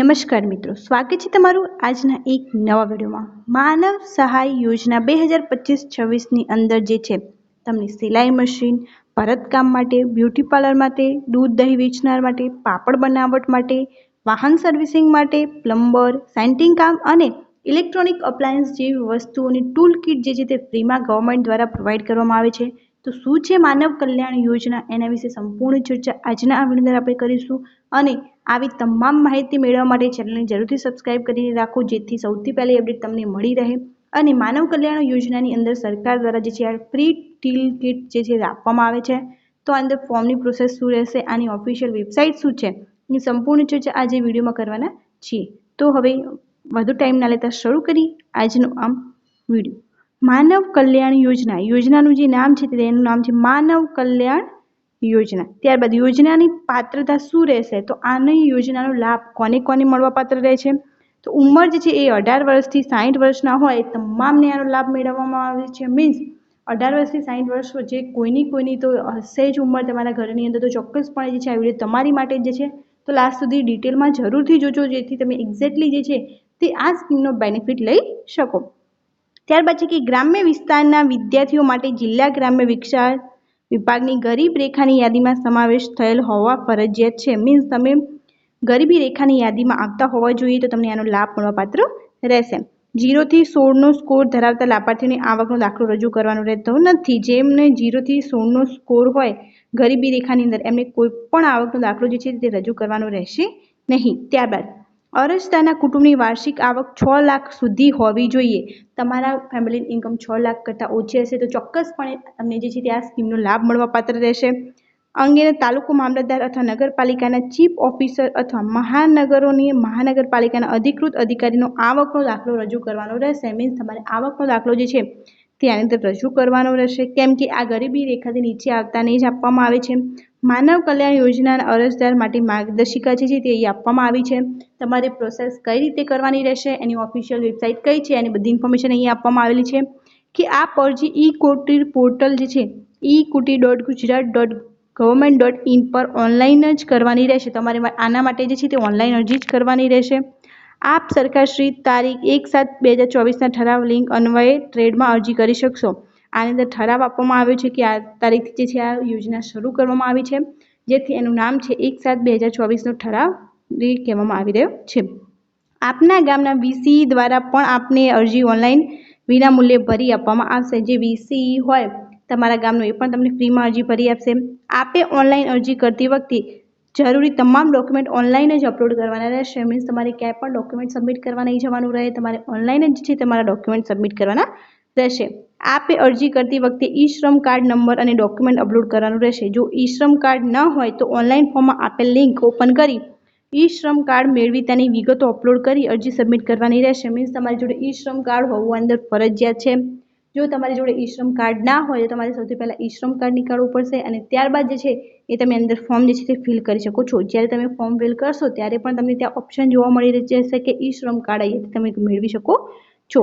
નમસ્કાર મિત્રો, સ્વાગત છે તમારું આજના એક નવા વિડીયોમાં। માનવ સહાય યોજના 2025-26ની અંદર જે છે તમને સિલાઈ મશીન, ભરતકામ માટે, બ્યુટી પાર્લર માટે, દૂધ દહીં વેચનાર માટે, પાપડ બનાવટ માટે, વાહન સર્વિસિંગ માટે, પ્લમ્બર, સેન્ટિંગ કામ અને ઇલેક્ટ્રોનિક અપ્લાયન્સ જેવી વસ્તુઓની ટૂલ કિટ જે છે તે ફ્રીમાં ગવર્મેન્ટ દ્વારા પ્રોવાઈડ કરવામાં આવે છે। તો શું છે માનવ કલ્યાણ યોજના, એના વિશે સંપૂર્ણ ચર્ચા આજના આ વિડીયો અંદર આપણે કરીશું। અને આવી તમામ માહિતી મેળવવા માટે ચેનલને જરૂરથી સબસ્ક્રાઇબ કરીને રાખો, જેથી સૌથી પહેલી અપડેટ તમને મળી રહે। અને માનવ કલ્યાણ યોજનાની અંદર સરકાર દ્વારા જે છે આ ફ્રી ટૂલ કિટ જે છે આપવામાં આવે છે। તો અંદર ફોર્મની પ્રોસેસ શું રહેશે, આની ઓફિશિયલ વેબસાઇટ શું છે, એની સંપૂર્ણ ચર્ચા આજે વિડીયોમાં કરવાના છીએ। તો હવે વધુ ટાઈમ ના લેતા શરૂ કરી આજનો આમ વિડીયો। માનવ કલ્યાણ યોજનાનું જે નામ છે તેનું નામ છે માનવ કલ્યાણ યોજના। ત્યારબાદ યોજનાની પાત્રતા શું રહેશે, તો આની યોજનાનો લાભ કોને કોને મળવા પાત્ર રહેશે, તો ઉંમર જે છે એ 18 વર્ષથી 60 વર્ષના હોય તમામને આનો લાભ મેળવવામાં આવે છે। મીન્સ 18 વર્ષથી 60 વર્ષ વચ્ચે કોઈની તો હશે જ ઉંમર તમારા ઘરની અંદર, તો ચોક્કસપણે જે છે આ વિડીયો તમારી માટે જ છે। તો લાસ્ટ સુધી ડિટેલમાં જરૂરથી જોજો, જેથી તમે એક્ઝેક્ટલી જે છે તે આ સ્કીમનો બેનિફિટ લઈ શકો। ત્યારબાદ છે કે ગ્રામ્ય વિસ્તારના વિદ્યાર્થીઓ માટે જિલ્લા ગ્રામ્ય વિકાસ વિભાગની ગરીબ રેખાની યાદીમાં સમાવેશ થયેલ હોવા ફરજિયાત છે। મીન્સ તમે ગરીબી રેખાની યાદીમાં આવતા હોવા જોઈએ તો તમને આનો લાભ મળવાપાત્ર રહેશે। 0 થી 16નો સ્કોર ધરાવતા લાભાર્થીઓને આવકનો દાખલો રજૂ કરવાનો રહેતો નથી। જેમને 0 થી 16નો સ્કોર હોય ગરીબી રેખાની અંદર, એમને કોઈ પણ આવકનો દાખલો જે છે તે રજૂ કરવાનો રહેશે નહીં। ત્યારબાદ અરજદારના કુટુંબની વાર્ષિક આવક 6 લાખ સુધી હોવી જોઈએ। તમારા ફેમિલી ઇન્કમ 6 લાખ કરતાં ઓછી હશે તો ચોક્કસપણે તમને જે છે તે આ સ્કીમનો લાભ મળવાપાત્ર રહેશે। અંગેના તાલુકો મામલતદાર અથવા નગરપાલિકાના ચીફ ઓફિસર અથવા મહાનગરપાલિકાના અધિકૃત અધિકારીનો આવકનો દાખલો રજૂ કરવાનો રહેશે। મીન્સ તમારે આવકનો દાખલો જે છે તે આની અંદર રજૂ કરવાનો રહેશે, કેમ કે આ ગરીબી રેખાથી નીચે આવતાને જ આપવામાં આવે છે। માનવ કલ્યાણ યોજનાના અરજદાર માટે માર્ગદર્શિકા જે છે તે અહીં આપવામાં આવી છે। તમારે પ્રોસેસ કઈ રીતે કરવાની રહેશે, એની ઓફિશિયલ વેબસાઇટ કઈ છે, એની બધી ઇન્ફોર્મેશન અહીં આપવામાં આવેલી છે કે આ અરજી ઈ-કુટીર પોર્ટલ જે છે ekuti.gujarat.government.in પર ઓનલાઈન જ કરવાની રહેશે। તમારે આના માટે જે છે તે ઓનલાઈન અરજી જ કરવાની રહેશે। આપ સરકારશ્રી તારીખ 1/7/2024ના ઠરાવ લિંક અન્વયે ટ્રેડમાં અરજી કરી શકશો। આની અંદર ઠરાવ આપવામાં આવ્યો છે કે આ તારીખથી જે છે આ યોજના શરૂ કરવામાં આવી છે, જેથી એનું નામ છે 1/7/2024નો ઠરાવ કહેવામાં આવી રહ્યો છે। આપના ગામના વીસી દ્વારા પણ આપને અરજી ઓનલાઈન વિના મૂલ્યે ભરી આપવામાં આવશે। જે વીસી હોય તમારા ગામનો, એ પણ તમને ફ્રીમાં અરજી ભરી આપશે। આપે ઓનલાઈન અરજી કરતી વખતે જરૂરી તમામ ડોક્યુમેન્ટ ઓનલાઈન જ અપલોડ કરવાના રહેશે। મીન્સ તમારે ક્યાંય પણ ડોક્યુમેન્ટ સબમિટ કરવા નહીં જવાનું રહે, તમારે ઓનલાઈન જ છે તમારા ડોક્યુમેન્ટ સબમિટ કરવાના રહેશે। આપે અરજી કરતી વખતે ઈ શ્રમ કાર્ડ નંબર અને ડોક્યુમેન્ટ અપલોડ કરવાનું રહેશે। જો ઈ શ્રમ કાર્ડ ન હોય તો ઓનલાઈન ફોર્મમાં આપેલ લિંક ઓપન કરી ઈ શ્રમ કાર્ડ મેળવી તેની વિગતો અપલોડ કરી અરજી સબમિટ કરવાની રહેશે। મીન્સ તમારી જોડે ઈ શ્રમ કાર્ડ હોવું અંદર ફરજિયાત છે। જો તમારી જોડે ઈ શ્રમ કાર્ડ ના હોય તો તમારે સૌથી પહેલાં ઈ શ્રમ કાર્ડ નીકાળવું પડશે, અને ત્યારબાદ જે છે એ તમે અંદર ફોર્મ જે છે તે ફિલ કરી શકો છો। જ્યારે તમે ફોર્મ ફિલ કરશો ત્યારે પણ તમને ત્યાં ઓપ્શન જોવા મળી જશે કે ઈ શ્રમ કાર્ડ અહીંયાથી તમે મેળવી શકો છો।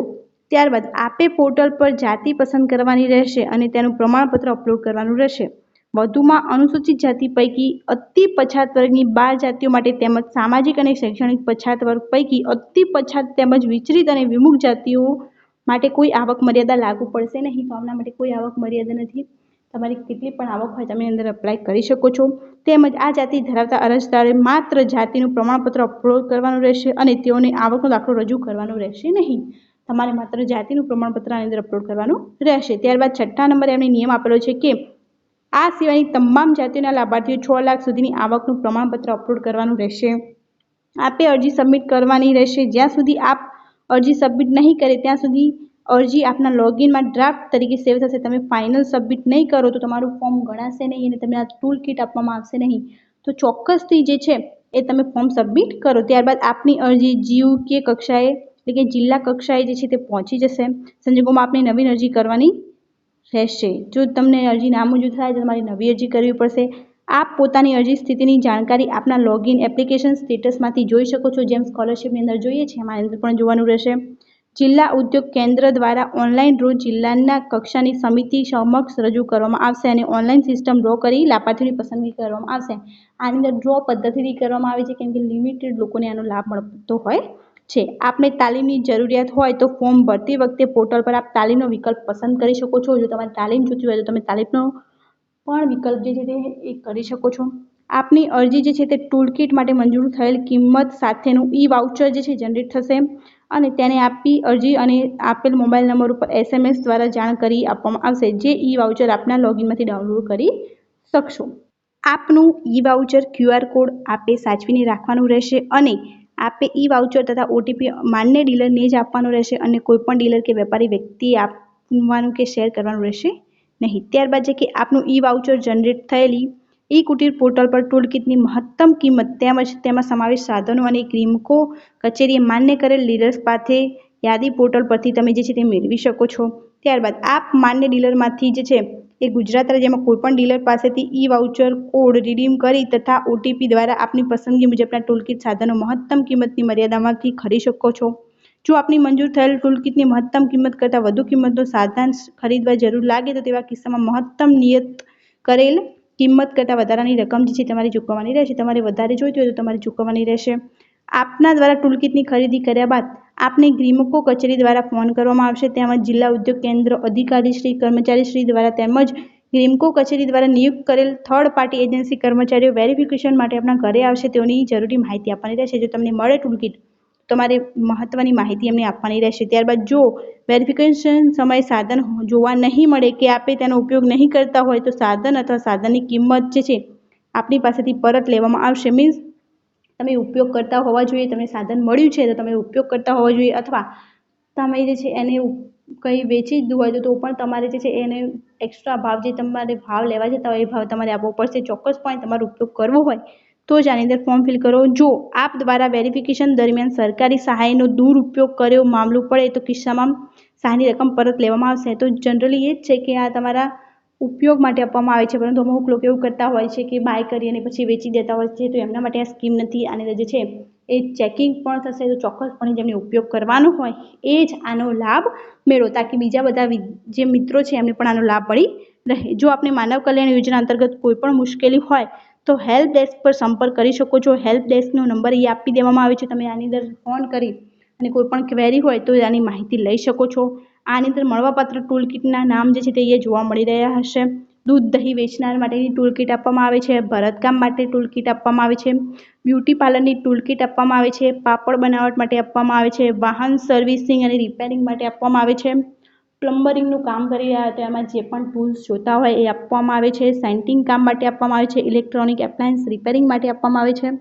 ત્યારબાદ આપે પોર્ટલ પર જાતિ પસંદ કરવાની રહેશે અને તેનું પ્રમાણપત્ર અપલોડ કરવાનું રહેશે। વધુમાં અનુસૂચિત જાતિ પૈકી અતિ પછાત વર્ગની 12 જાતિઓ માટે તેમજ સામાજિક અને શૈક્ષણિક પછાત વર્ગ પૈકી અતિ પછાત તેમજ વિચલિત અને વિમુખ જાતિઓ માટે કોઈ આવક મર્યાદા લાગુ પડશે નહીં। તો આમના માટે કોઈ આવક મર્યાદા નથી, તમારી કેટલી પણ આવક હોય તમે અંદર અપ્લાય કરી શકો છો। તેમજ આ જાતિ ધરાવતા અરજદારે માત્ર જાતિનું પ્રમાણપત્ર અપલોડ કરવાનું રહેશે અને તેઓને આવકનો દાખલો રજૂ કરવાનો રહેશે નહીં। તમારે માત્ર જાતિનું પ્રમાણપત્ર આની અંદર અપલોડ કરવાનું રહેશે। ત્યારબાદ 6થા નંબરે એમને નિયમ આપેલો છે કે આ સિવાયની તમામ જાતિઓના લાભાર્થીઓ 6 લાખ સુધીની આવકનું પ્રમાણપત્ર અપલોડ કરવાનું રહેશે। આપે અરજી સબમિટ કરવાની રહેશે। જ્યાં સુધી આપ અરજી સબમિટ નહીં કરે ત્યાં સુધી અરજી આપના લોગિનમાં ડ્રાફ્ટ તરીકે સેવ થશે। તમે ફાઇનલ સબમિટ નહીં કરો તો તમારું ફોર્મ ગણાશે નહીં અને તમને આ ટૂલ કિટ આપવામાં આવશે નહીં। તો ચોક્કસથી જે છે એ તમે ફોર્મ સબમિટ કરો। ત્યારબાદ આપની અરજી GUK કક્ષાએ એટલે કે જિલ્લા કક્ષાએ જે છે તે પહોંચી જશે। સંજોગોમાં આપની નવીન અરજી કરવાની રહેશે। જો તમને અરજી નામંજૂર થાય તો તમારી નવી અરજી કરવી પડશે। આપ પોતાની અરજી સ્થિતિની જાણકારી આપના લોગિન એપ્લિકેશન સ્ટેટસમાંથી જોઈ શકો છો। જેમ સ્કોલરશિપની અંદર જોઈએ છે એમાં અંદર પણ જોવાનું રહેશે। જિલ્લા ઉદ્યોગ કેન્દ્ર દ્વારા ઓનલાઈન ડ્રો જિલ્લાના કક્ષાની સમિતિ સમક્ષ રજૂ કરવામાં આવશે અને ઓનલાઈન સિસ્ટમ ડ્રો કરી લાભાર્થીઓની પસંદગી કરવામાં આવશે. આની અંદર ડ્રો પદ્ધતિથી કરવામાં આવે છે કેમ કે લિમિટેડ લોકોને આનો લાભ મળતો હોય છે. આપને તાલીમની જરૂરિયાત હોય તો ફોર્મ ભરતી વખતે પોર્ટલ પર આપ તાલીમનો વિકલ્પ પસંદ કરી શકો છો. જો તમારે તાલીમ જોઈતી હોય તો તમે તાલીમનો પણ વિકલ્પ જે છે તે એ કરી શકો છો. આપની અરજી જે છે તે ટૂલ કિટ માટે મંજૂર થયેલ કિંમત સાથેનું ઈ વાઉચર જે છે જનરેટ થશે અને તેને આપી અરજી અને આપેલ મોબાઈલ નંબર ઉપર SMS દ્વારા જાણ કરી આપવામાં આવશે, જે ઈ વાઉચર આપના લોગિનમાંથી ડાઉનલોડ કરી શકશો. આપનું ઈ વાઉચર QR કોડ આપે સાચવીને રાખવાનું રહેશે અને આપે ઈ વાઉચર તથા OTP માન્ય ડીલરને જ આપવાનું રહેશે અને કોઈપણ ડીલર કે વેપારી વ્યક્તિએ આપવાનું કે શેર કરવાનું રહેશે નહીં. ત્યારબાદ છે કે આપનું ઈ વાઉચર જનરેટ થયેલી ઈ કુટીર પોર્ટલ પર ટૂલ કિટની મહત્તમ કિંમત તેમજ તેમાં સમાવેશ સાધનો અને ગ્રીમકો કચેરીએ માન્ય કરેલ ડીલર્સ પાસે યાદી પોર્ટલ પરથી તમે જે છે તે મેળવી શકો છો. ત્યારબાદ આપ માન્ય ડીલરમાંથી જે છે એ ગુજરાત રાજ્યમાં કોઈપણ ડીલર પાસેથી ઈ વાઉચર કોડ રિડીમ કરી તથા OTP દ્વારા આપની પસંદગી મુજબના ટૂલકિટ સાધનો મહત્તમ કિંમતની મર્યાદામાંથી ખરીદી શકો છો. જો આપની મંજૂર થયેલ ટૂલકિટની મહત્તમ કિંમત કરતાં વધુ કિંમતનું સાધન ખરીદવા જરૂર લાગે તો તેવા કિસ્સામાં મહત્તમ નિયત કરેલ કિંમત કરતાં વધારાની રકમ જે છે તમારે ચૂકવવાની રહેશે. તમારે વધારે જોઈતી હોય તો તમારે ચૂકવવાની રહેશે. આપના દ્વારા ટૂલકિટની ખરીદી કર્યા બાદ આપને ગ્રીમકો કચેરી દ્વારા ફોન કરવામાં આવશે. તેમજ જિલ્લા ઉદ્યોગ કેન્દ્ર અધિકારીશ્રી કર્મચારીશ્રી દ્વારા તેમજ ગ્રીમકો કચેરી દ્વારા નિયુક્ત કરેલ થર્ડ પાર્ટી એજન્સી કર્મચારીઓ વેરિફિકેશન માટે આપણા ઘરે આવશે. તેઓની જરૂરી માહિતી આપવાની રહેશે. જો તમને મળે ટૂલકિટ તમારે મહત્વની માહિતી એમને આપવાની રહેશે. ત્યારબાદ જો વેરિફિકેશન સમયે સાધન જોવા નહીં મળે કે આપે તેનો ઉપયોગ નહીં કરતા હોય તો સાધન અથવા સાધનની કિંમત જે છે આપની પાસેથી પરત લેવામાં આવશે. મીન્સ તમે ઉપયોગ કરતા હોવા જોઈએ, તમને સાધન મળ્યું છે તો તમે ઉપયોગ કરતા હોવા જોઈએ અથવા તમે જે છે એને કંઈ વેચી જ હોય તો પણ તમારે જે છે એને એક્સ્ટ્રા ભાવ જે તમારે ભાવ લેવા જતા હોય એ ભાવ તમારે આપવો પડશે. ચોક્કસપણે તમારો ઉપયોગ કરવો હોય તો જ આની અંદર ફોર્મ ફિલ કરો. જો આપ દ્વારા વેરિફિકેશન દરમિયાન સરકારી સહાયનો દુરુપયોગ કર્યો મામલું પડે તો કિસ્સામાં સહાયની રકમ પરત લેવામાં આવશે. તો જનરલી એ જ છે કે આ તમારા ઉપયોગ માટે આપવામાં આવે છે, પરંતુ અમુક લોકો એવું કરતા હોય છે કે બાય કરી અને પછી વેચી દેતા હોય છે. તો એમના માટે આ સ્કીમ નથી. આની અંદર જે છે એ ચેકિંગ પણ થશે. તો ચોક્કસપણે જેમને ઉપયોગ કરવાનો હોય એ જ આનો લાભ મેળવો તાકી બીજા બધા જે મિત્રો છે એમને પણ આનો લાભ મળી રહે. જો આપને માનવ કલ્યાણ યોજના અંતર્ગત કોઈ પણ મુશ્કેલી હોય તો હેલ્પ ડેસ્ક પર સંપર્ક કરી શકો છો. હેલ્પ ડેસ્કનો નંબર એ આપી દેવામાં આવે છે. તમે આની અંદર ફોન કરી અને કોઈ પણ ક્વેરી હોય તો આની માહિતી લઈ શકો છો. આની અંદર મળવાપાત્ર ટૂલકિટના નામ જે છે તે એ જોવા મળી રહ્યા હશે. દૂધ દહીં વેચનાર માટેની ટૂલકિટ આપવામાં આવે છે. ભરતકામ માટે ટૂલકિટ આપવામાં આવે છે. બ્યુટી પાર્લરની ટૂલકિટ આપવામાં આવે છે. પાપડ બનાવટ માટે આપવામાં આવે છે. વાહન સર્વિસિંગ અને રિપેરિંગ માટે આપવામાં આવે છે. પ્લમ્બરિંગનું કામ કરી રહ્યા તો એમાં જે પણ ટૂલ્સ જોતા હોય એ આપવામાં આવે છે. સેન્ટિંગ કામ માટે આપવામાં આવે છે. ઇલેક્ટ્રોનિક એપ્લાયન્સ રિપેરિંગ માટે આપવામાં આવે છે.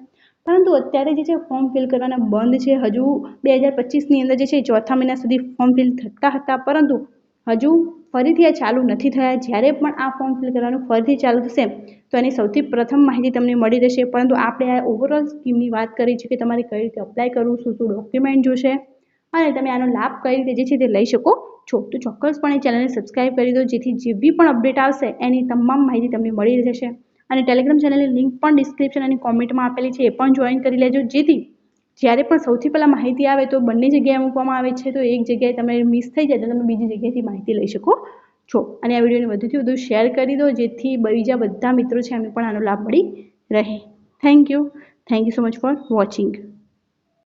પરંતુ અત્યારે જે છે ફોર્મ ફિલ કરવાના બંધ છે. હજુ 2025ની અંદર જે છે ચોથા મહિના સુધી ફોર્મ ફિલ થતા હતા, પરંતુ હજુ ફરીથી આ ચાલુ નથી થયા. જ્યારે પણ આ ફોર્મ ફિલ કરવાનું ફરીથી ચાલુ થશે તો એની સૌથી પ્રથમ માહિતી તમને મળી રહેશે. પરંતુ આપણે આ ઓવરઓલ સ્કીમની વાત કરી છે કે તમારે કઈ રીતે અપ્લાય કરવું, શું શું ડોક્યુમેન્ટ જોશે અને તમે આનો લાભ કઈ રીતે જે છે તે લઈ શકો છો. તો ચોક્કસપણે ચેનલને સબસ્ક્રાઇબ કરી દો જેથી જે બી પણ અપડેટ આવશે એની તમામ માહિતી તમને મળી રહેશે. અને ટેલિગ્રામ ચેનલની લિંક પણ ડિસ્ક્રિપ્શન અને કોમેન્ટમાં આપેલી છે, એ પણ જોઈન કરી લેજો જેથી જ્યારે પણ સૌથી પહેલાં માહિતી આવે તો બંને જગ્યાએ મૂકવામાં આવે છે. તો એક જગ્યાએ તમે મિસ થઈ જાય તો તમે બીજી જગ્યાએથી માહિતી લઈ શકો છો. અને આ વિડીયોને વધુથી વધુ શેર કરી દો જેથી બીજા બધા મિત્રો છે એમને પણ આનો લાભ મળી રહે. Thank you so much for watching.